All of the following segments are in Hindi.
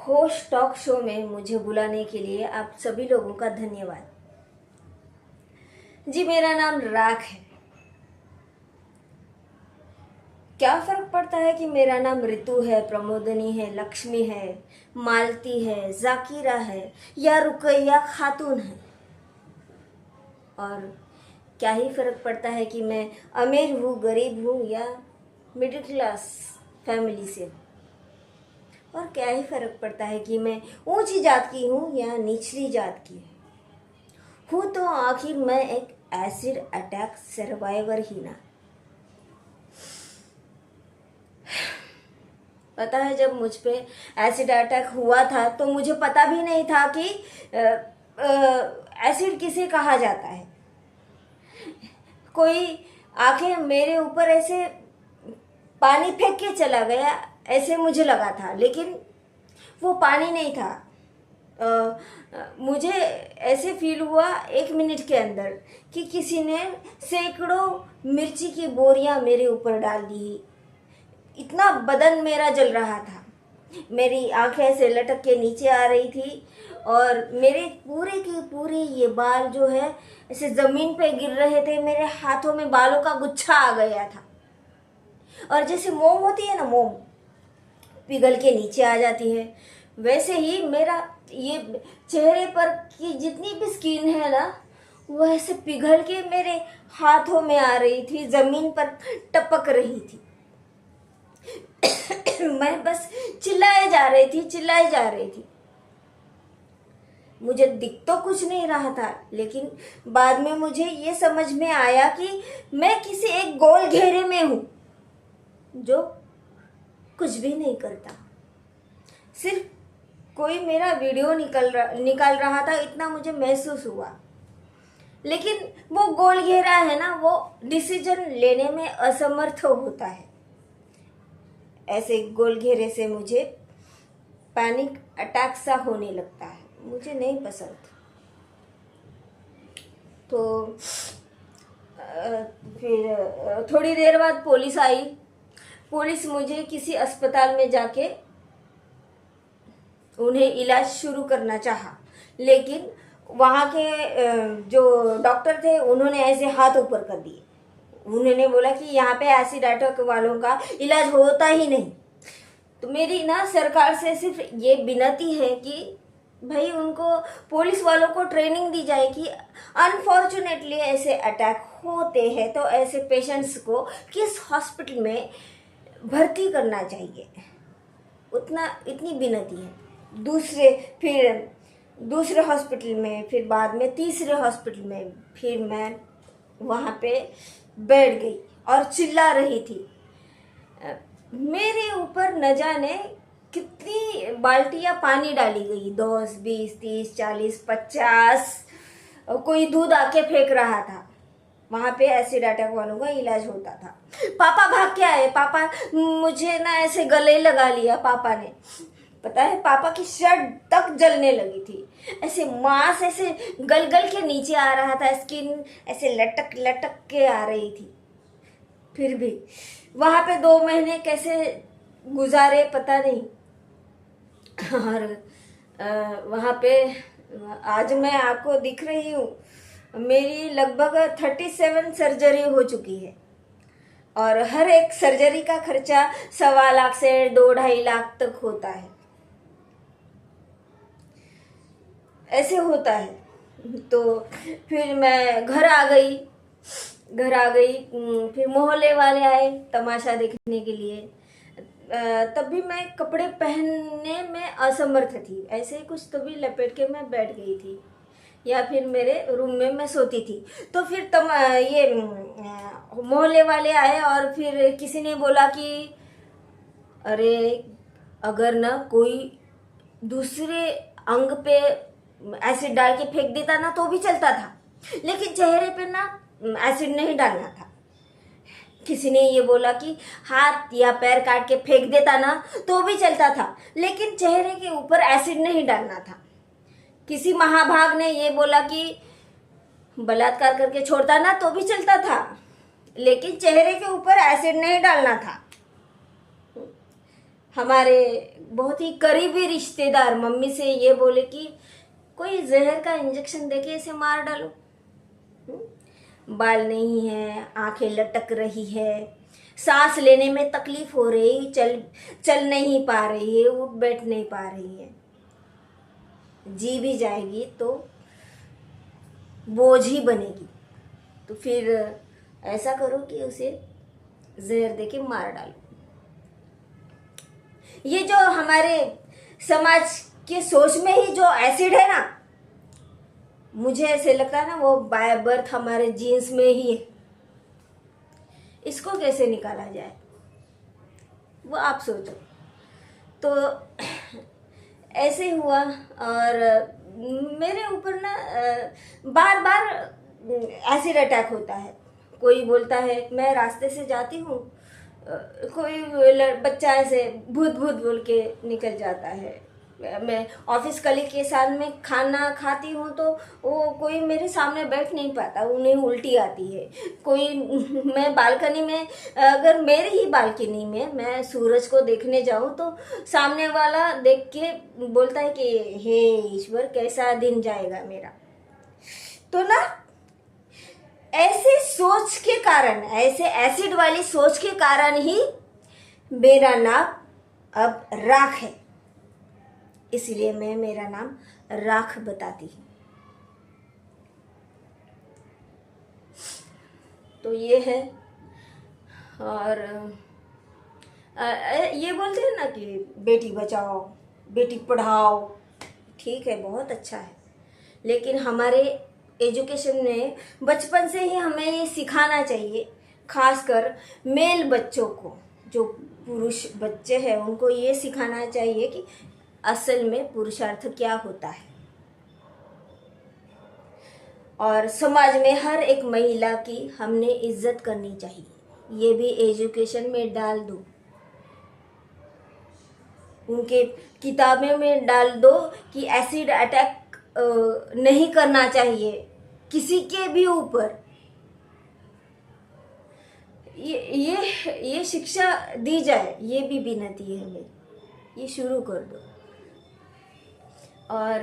होस्ट टॉक शो में मुझे बुलाने के लिए आप सभी लोगों का धन्यवाद। जी, मेरा नाम राख है। क्या फर्क पड़ता है कि मेरा नाम ऋतु है, प्रमोदनी है, लक्ष्मी है, मालती है, जाकिरा है या रुकैया खातून है। और क्या ही फर्क पड़ता है कि मैं अमीर हूँ, गरीब हूँ या मिडिल क्लास फैमिली से हूँ। और क्या ही फर्क पड़ता है कि मैं ऊंची जात की हूँ या निचली जात की हूँ तो आखिर मैं एक एसिड अटैक सर्वाइवर ही ना। पता है, जब मुझ पे एसिड अटैक हुआ था तो मुझे पता भी नहीं था कि एसिड किसे कहा जाता है। कोई आके मेरे ऊपर ऐसे पानी फेंक के चला गया, ऐसे मुझे लगा था, लेकिन वो पानी नहीं था। मुझे ऐसे फील हुआ 1 मिनट के अंदर कि किसी ने सैकड़ों मिर्ची की बोरियां मेरे ऊपर डाल दी। इतना बदन मेरा जल रहा था, मेरी आंखें ऐसे लटक के नीचे आ रही थी और मेरे पूरे के पूरे ये बाल जो है ऐसे ज़मीन पे गिर रहे थे। मेरे हाथों में बालों का गुच्छा आ गया था और जैसे मोम होती है ना, मोम पिघल के नीचे आ जाती है, वैसे ही मेरा ये चेहरे पर की जितनी भी स्किन है ना, वो ऐसे पिघल के मेरे हाथों में आ रही थी, ज़मीन पर टपक रही थी। मैं बस चिल्लाए जा रही थी। मुझे दिख तो कुछ नहीं रहा था, लेकिन बाद में मुझे ये समझ में आया कि मैं किसी एक गोल घेरे में हूँ जो कुछ भी नहीं करता। सिर्फ कोई मेरा वीडियो निकाल रहा था, इतना मुझे महसूस हुआ। लेकिन वो गोल घेरा है ना, वो डिसीजन लेने में असमर्थ होता है। ऐसे गोल घेरे से मुझे पैनिक अटैक सा होने लगता है, मुझे नहीं पसंद। तो फिर थोड़ी देर बाद पुलिस आई। पुलिस मुझे किसी अस्पताल में जाके उन्हें इलाज शुरू करना चाहा, लेकिन वहाँ के जो डॉक्टर थे उन्होंने ऐसे हाथ ऊपर कर दिए। उन्होंने बोला कि यहाँ पे एसिड अटैक वालों का इलाज होता ही नहीं। तो मेरी ना सरकार से सिर्फ ये विनती है कि भाई उनको, पुलिस वालों को ट्रेनिंग दी जाए कि अनफॉर्चुनेटली ऐसे अटैक होते हैं तो ऐसे पेशेंट्स को किस हॉस्पिटल में भर्ती करना चाहिए, इतनी विनती है। फिर दूसरे हॉस्पिटल में, फिर बाद में तीसरे हॉस्पिटल में, फिर मैं वहाँ पे बैठ गई और चिल्ला रही थी। मेरे ऊपर न जाने कितनी बाल्टियाँ पानी डाली गई, 10, 20, 30, 40, 50। कोई दूध आके फेंक रहा था। वहाँ पे एसिड अटैक वालों का इलाज होता था। पापा भाग के आए। पापा मुझे ना ऐसे गले लगा लिया पापा ने। पता है, पापा की शर्ट तक जलने लगी थी। ऐसे मांस ऐसे गल गल के नीचे आ रहा था, स्किन ऐसे लटक लटक के आ रही थी। फिर भी वहाँ पे 2 महीने कैसे गुजारे पता नहीं। और वहाँ पे आज मैं आपको दिख रही हूँ, मेरी लगभग 37 सर्जरी हो चुकी है और हर एक सर्जरी का खर्चा 1.25 लाख से 2-2.5 लाख तक होता है। ऐसे होता है। तो फिर मैं घर आ गई। फिर मोहल्ले वाले आए तमाशा देखने के लिए। तब भी मैं कपड़े पहनने में असमर्थ थी। ऐसे ही कुछ तभी लपेट के मैं बैठ गई थी या फिर मेरे रूम में मैं सोती थी। तो फिर ये मोहल्ले वाले आए और फिर किसी ने बोला कि अरे, अगर ना कोई दूसरे अंग पे एसिड डाल के फेंक देता ना तो भी चलता था, लेकिन चेहरे पे ना एसिड नहीं डालना था। किसी ने ये बोला कि हाथ या पैर काट के फेंक देता ना तो भी चलता था, लेकिन चेहरे के ऊपर एसिड नहीं डालना था। किसी महाभाग ने ये बोला कि बलात्कार करके छोड़ता ना तो भी चलता था, लेकिन चेहरे के ऊपर एसिड नहीं डालना था। हमारे बहुत ही करीबी रिश्तेदार मम्मी से ये बोले कि कोई जहर का इंजेक्शन देके इसे मार डालो। बाल नहीं है, आंखें लटक रही है, सांस लेने में तकलीफ हो रही, चल नहीं पा रही है, उठ बैठ नहीं पा रही है, जी भी जाएगी तो बोझ ही बनेगी। तो फिर ऐसा करो कि उसे जहर देके मार डालो। ये जो हमारे समाज के सोच में ही जो एसिड है ना, मुझे ऐसे लगता है ना वो बाय बर्थ हमारे जीन्स में ही है। इसको कैसे निकाला जाए वो आप सोचो। तो ऐसे हुआ और मेरे ऊपर ना बार बार एसिड अटैक होता है। कोई बोलता है, मैं रास्ते से जाती हूँ, कोई बच्चा ऐसे भूत भूत बोल के निकल जाता है। मैं ऑफिस कलीग के साथ में खाना खाती हूँ तो वो कोई मेरे सामने बैठ नहीं पाता, उन्हें उल्टी आती है। कोई मैं बालकनी में, अगर मेरी ही बालकनी में मैं सूरज को देखने जाऊँ तो सामने वाला देख के बोलता है कि हे ईश्वर, कैसा दिन जाएगा मेरा। तो ना ऐसे सोच के कारण, ऐसे एसिड वाली सोच के कारण ही मेरा नाम अब राख है। इसलिए मैं मेरा नाम राख बताती हूँ। तो ये है। और ये बोलते हैं ना कि बेटी बचाओ बेटी पढ़ाओ, ठीक है, बहुत अच्छा है, लेकिन हमारे एजुकेशन में बचपन से ही हमें ये सिखाना चाहिए, खासकर मेल बच्चों को, जो पुरुष बच्चे हैं उनको ये सिखाना चाहिए कि असल में पुरुषार्थ क्या होता है। और समाज में हर एक महिला की हमने इज्जत करनी चाहिए, ये भी एजुकेशन में डाल दो, उनके किताबों में डाल दो कि एसिड अटैक नहीं करना चाहिए किसी के भी ऊपर। ये शिक्षा दी जाए, ये भी विनती है मेरी, ये शुरू कर दो। और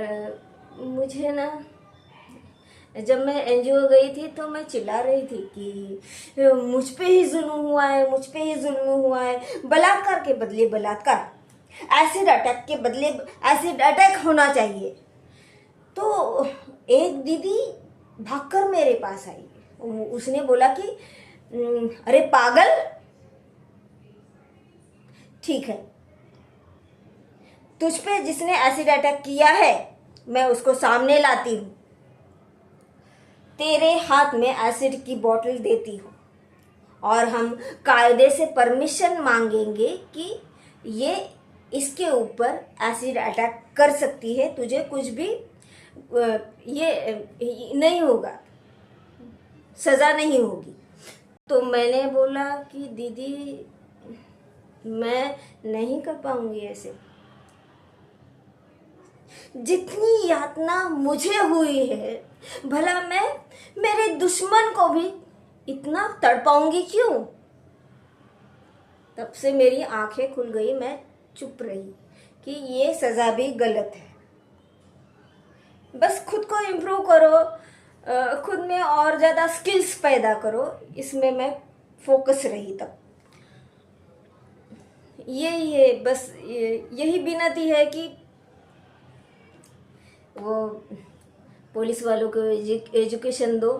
मुझे ना, जब मैं एनजीओ गई थी तो मैं चिल्ला रही थी कि मुझ पे ही जुल्म हुआ है, मुझ पे ही जुल्म हुआ है, बलात्कार के बदले बलात्कार, एसिड अटैक के बदले एसिड अटैक होना चाहिए। तो एक दीदी भागकर मेरे पास आई, उसने बोला कि अरे पागल, ठीक है, तुझ पे जिसने एसिड अटैक किया है मैं उसको सामने लाती हूँ, तेरे हाथ में एसिड की बोतल देती हूँ और हम कायदे से परमिशन मांगेंगे कि ये इसके ऊपर एसिड अटैक कर सकती है, तुझे कुछ भी ये नहीं होगा, सज़ा नहीं होगी। तो मैंने बोला कि दीदी मैं नहीं कर पाऊंगी ऐसे, जितनी यातना मुझे हुई है भला मैं मेरे दुश्मन को भी इतना तड़पाऊंगी क्यों। तब से मेरी आंखें खुल गई, मैं चुप रही कि ये सज़ा भी गलत है। बस खुद को इम्प्रूव करो, खुद में और ज़्यादा स्किल्स पैदा करो, इसमें मैं फोकस रही। तब यही है, बस यही विनती है कि वो पुलिस वालों को एजुकेशन दो।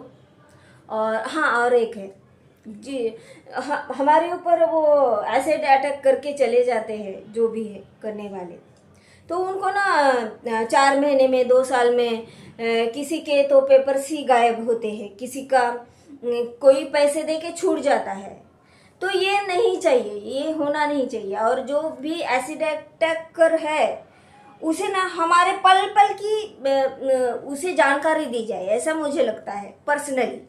और हाँ, और एक है जी, हमारे ऊपर वो एसिड अटैक करके चले जाते हैं जो भी है करने वाले, तो उनको ना 4 महीने में 2 साल में किसी के तो पेपर्स ही गायब होते हैं, किसी का कोई पैसे दे के छूट जाता है। तो ये नहीं चाहिए, ये होना नहीं चाहिए। और जो भी एसिड अटैक कर है उसे ना हमारे पल पल की उसे जानकारी दी जाए, ऐसा मुझे लगता है पर्सनली,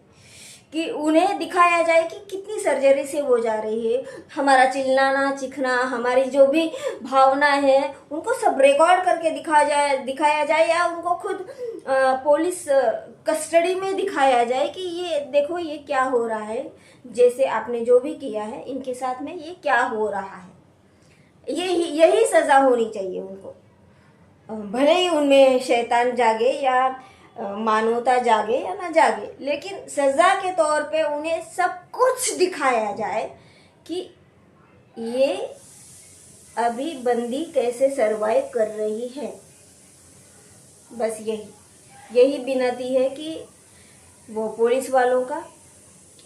कि उन्हें दिखाया जाए कि कितनी सर्जरी से वो जा रही है। हमारा चिल्लाना चिखना, हमारी जो भी भावना है उनको सब रिकॉर्ड करके दिखाया जाए या उनको खुद पुलिस कस्टडी में दिखाया जाए कि ये देखो ये क्या हो रहा है, जैसे आपने जो भी किया है इनके साथ में ये क्या हो रहा है। यही सज़ा होनी चाहिए उनको। भले ही उनमें शैतान जागे या मानवता जागे या ना जागे, लेकिन सज़ा के तौर पे उन्हें सब कुछ दिखाया जाए कि ये अभी बंदी कैसे सरवाइव कर रही है। बस यही विनती है कि वो पुलिस वालों का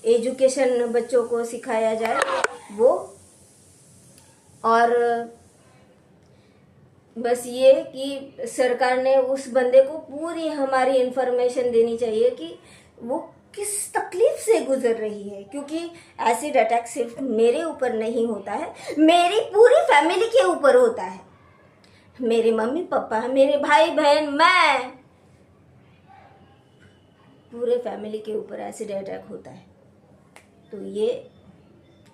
एजुकेशन बच्चों को सिखाया जाए वो, और बस ये कि सरकार ने उस बंदे को पूरी हमारी इन्फॉर्मेशन देनी चाहिए कि वो किस तकलीफ से गुजर रही है, क्योंकि एसिड अटैक सिर्फ मेरे ऊपर नहीं होता है, मेरी पूरी फैमिली के ऊपर होता है। मेरे मम्मी पापा, मेरे भाई बहन, मैं, पूरे फैमिली के ऊपर एसिड अटैक होता है। तो ये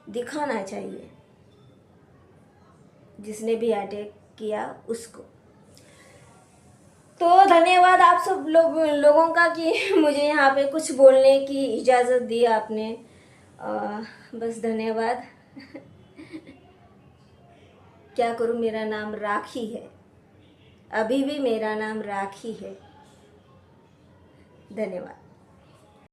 दिखाना चाहिए जिसने भी अटैक किया उसको। तो धन्यवाद आप सब लोगों का कि मुझे यहाँ पे कुछ बोलने की इजाज़त दी आपने। बस धन्यवाद। क्या करूँ, मेरा नाम राखी है, अभी भी मेरा नाम राखी है। धन्यवाद।